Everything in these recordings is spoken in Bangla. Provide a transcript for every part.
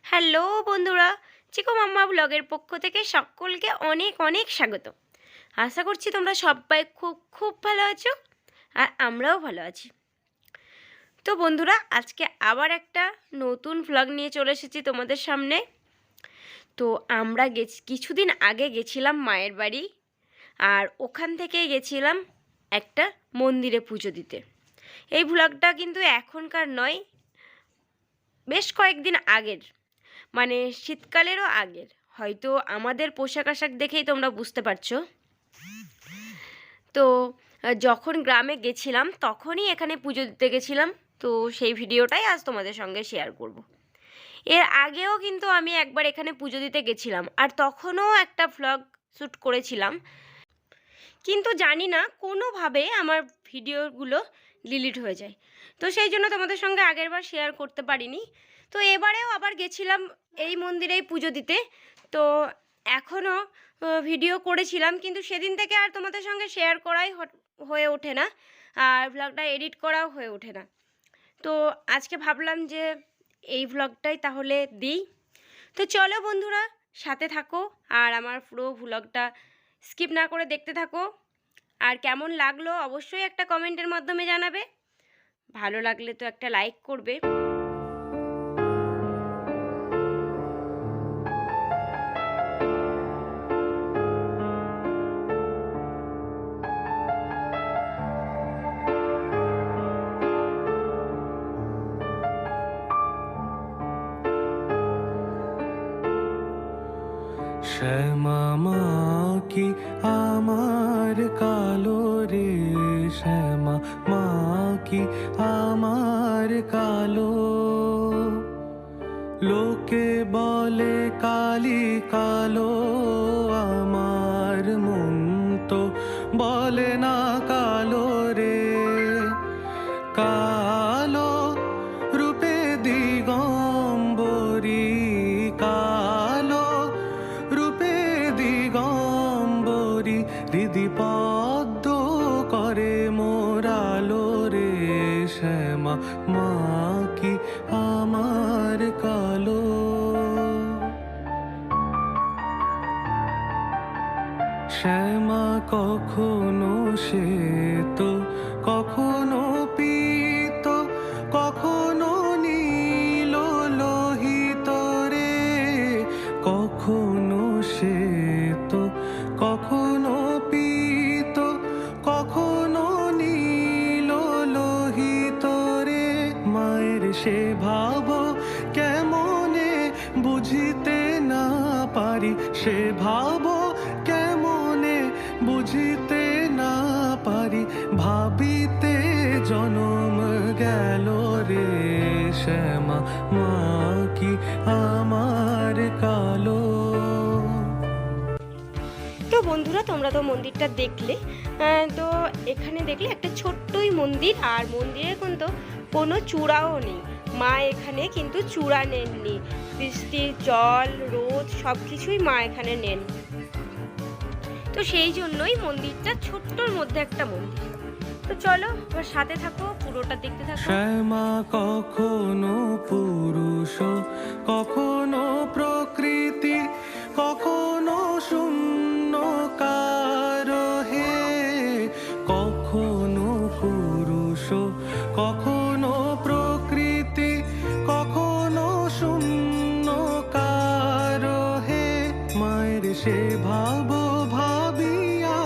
হ্যালো বন্ধুরা, চিকু মাম্মা ব্লগের পক্ষ থেকে সকলকে অনেক অনেক স্বাগত। আশা করছি তোমরা সবাই খুব খুব ভালো আছো, আর আমরাও ভালো আছি। তো বন্ধুরা, আজকে আবার একটা নতুন ব্লগ নিয়ে চলে এসেছি তোমাদের সামনে। তো আমরা কিছুদিন আগে গেছিলাম মায়ের বাড়ি, আর ওখান থেকে গেছিলাম একটা মন্দিরে পুজো দিতে। এই ব্লগটা কিন্তু এখনকার নয়, বেশ কয়েকদিন আগের, মানে শীতকালেরও আগের। হয়তো আমাদের পোশাক আশাক দেখেই তোমরা বুঝতে পারছো। তো যখন গ্রামে গেছিলাম তখনই এখানে পুজো দিতে গেছিলাম। তো সেই ভিডিওটাই আজ তোমাদের সঙ্গে শেয়ার করব। এর আগেও কিন্তু আমি একবার এখানে পুজো দিতে গেছিলাম, আর তখনও একটা ভ্লগ শ্যুট করেছিলাম, কিন্তু জানি না কোনোভাবে আমার ভিডিওগুলো ডিলিট হয়ে যায়। তো সেই জন্য তোমাদের সঙ্গে আগেরবার শেয়ার করতে পারিনি। তো এবারেও আবার গেছিলাম এই মন্দিরেই পুজো দিতে। তো এখনও ভিডিও করেছিলাম, কিন্তু সেদিন থেকে আর তোমাদের সঙ্গে শেয়ার করাই হয়ে ওঠে না, আর ভ্লগটা এডিট করাও হয়ে ওঠে না। তো আজকে ভাবলাম যে এই ভ্লগটাই তাহলে দিই। তো চলো বন্ধুরা, সাথে থাকো আর আমার পুরো ভ্লগটা স্কিপ না করে দেখতে থাকো। আর কেমন লাগলো অবশ্যই একটা কমেন্টের মাধ্যমে জানাবে। ভালো লাগলে তো একটা লাইক করবে। শ্যামা মা কি আমার কালো রে, শ্যামা মা কি আমার কালো। লোকে বলে কালি কালো, আমার মন তো বলে না কালো রে। কালো রূপে দিগম্বরী, কালো রূপে দিগম্বরী, হৃদি পদ্ম করে মোরালো রে। শ্যামা মা কি আমার কালো। শ্যামা কখনো শ্বেত, কখনো পীত, কখনো নীল লোহিত রে। কখনো শ্বেত, কখনো পীত, কখনো নীল লোহিত রে। মায়ের সে ভাব কেমনে বুঝিতে না পারি, সে ভাব কেমনে বুঝিতে না পারি, ভাবিতে জনম গেল রে। শ্যামা মা কি আমার কালো। তো বন্ধুরা, তোমরা তো মন্দিরটা দেখলে। তো এখানে দেখলে একটা ছোট্টই মন্দির, আর মন্দিরে কিন্তু কোনো চূড়াও নেই। মা এখানে কিন্তু চূড়া নেননি, বৃষ্টির জল রোদ সব কিছুই মা এখানে নেন। তো সেই জন্যই মন্দিরটা ছোট্টর মধ্যে একটা মন্দির। তো চলো আমার সাথে থাকো, পুরোটা দেখতে থাকো। শ্যামা কখনো পুরুষ, কখনো প্রকৃতি, কখনো শূন্যকার হে। কখনো পুরুষ, কখনো প্রকৃতি, কখনো শূন্যকার হে। মায়ের সে ভাব ভাবিয়া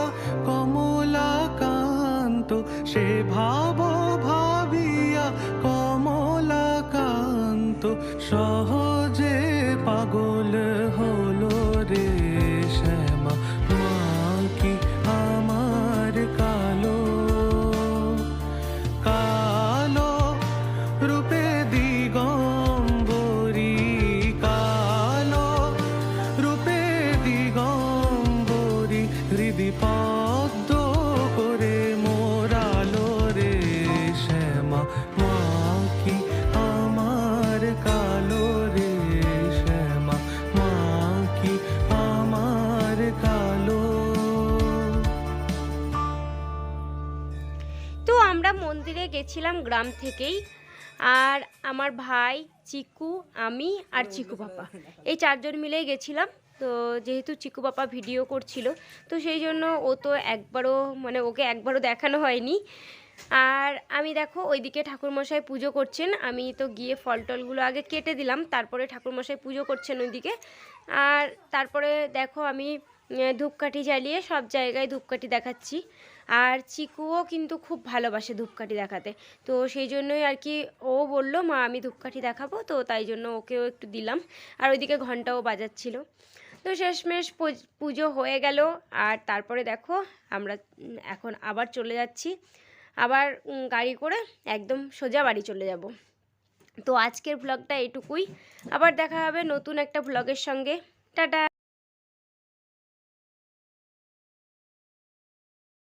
কমলাকান্ত, সে ভাব ভাবিয়া কমলাকান্ত, সহজে পাগল হলো রে। শ্যামা মা কি আমার কালো। কালো রূপে দিগম্বরী, কালো রূপে দিগম্বরী, হৃদি পদ্ম করে মোরালো রে। শ্যামা মা কি আমার কালো রে। শ্যামা মা কি আমার কালো। তো আমরা মন্দিরে গেছিলাম গ্রাম থেকেই, আর আমার ভাই, চিকু, আমি আর চিকু পাপা, এই 4 জন মিলেই গেছিলাম। তো যেহেতু চিকু পাপা ভিডিও করছিল, তো সেই জন্য ও তো একবারও মানে ওকে একবারও দেখানো হয়নি। আর আমি দেখো ওইদিকে ঠাকুরমশাই পুজো করছেন, আমি তো গিয়ে ফল টলগুলো আগে কেটে দিলাম, তারপরে ঠাকুরমশাই পুজো করছেন ওইদিকে। আর তারপরে দেখো আমি ধূপকাঠি জ্বালিয়ে সব জায়গায় ধূপকাঠি দেখাচ্ছি। আর চিকুও কিন্তু খুব ভালোবাসে ধূপকাঠি দেখাতে, তো সেই জন্যই আর কি ও বললো মা আমি ধূপকাঠি দেখাবো, তো তাই জন্য ওকেও একটু দিলাম। আর ওইদিকে ঘন্টাও বাজাচ্ছিল। তো শেষমেশ পুজো হয়ে গেল। আর তারপরে দেখো আমরা এখন আবার চলে যাচ্ছি, আবার গাড়ি করে একদম সোজা বাড়ি চলে যাব। তো আজকের ব্লগটা এটুকুই, আবার দেখা হবে নতুন একটা ব্লগের সঙ্গে। টাটা।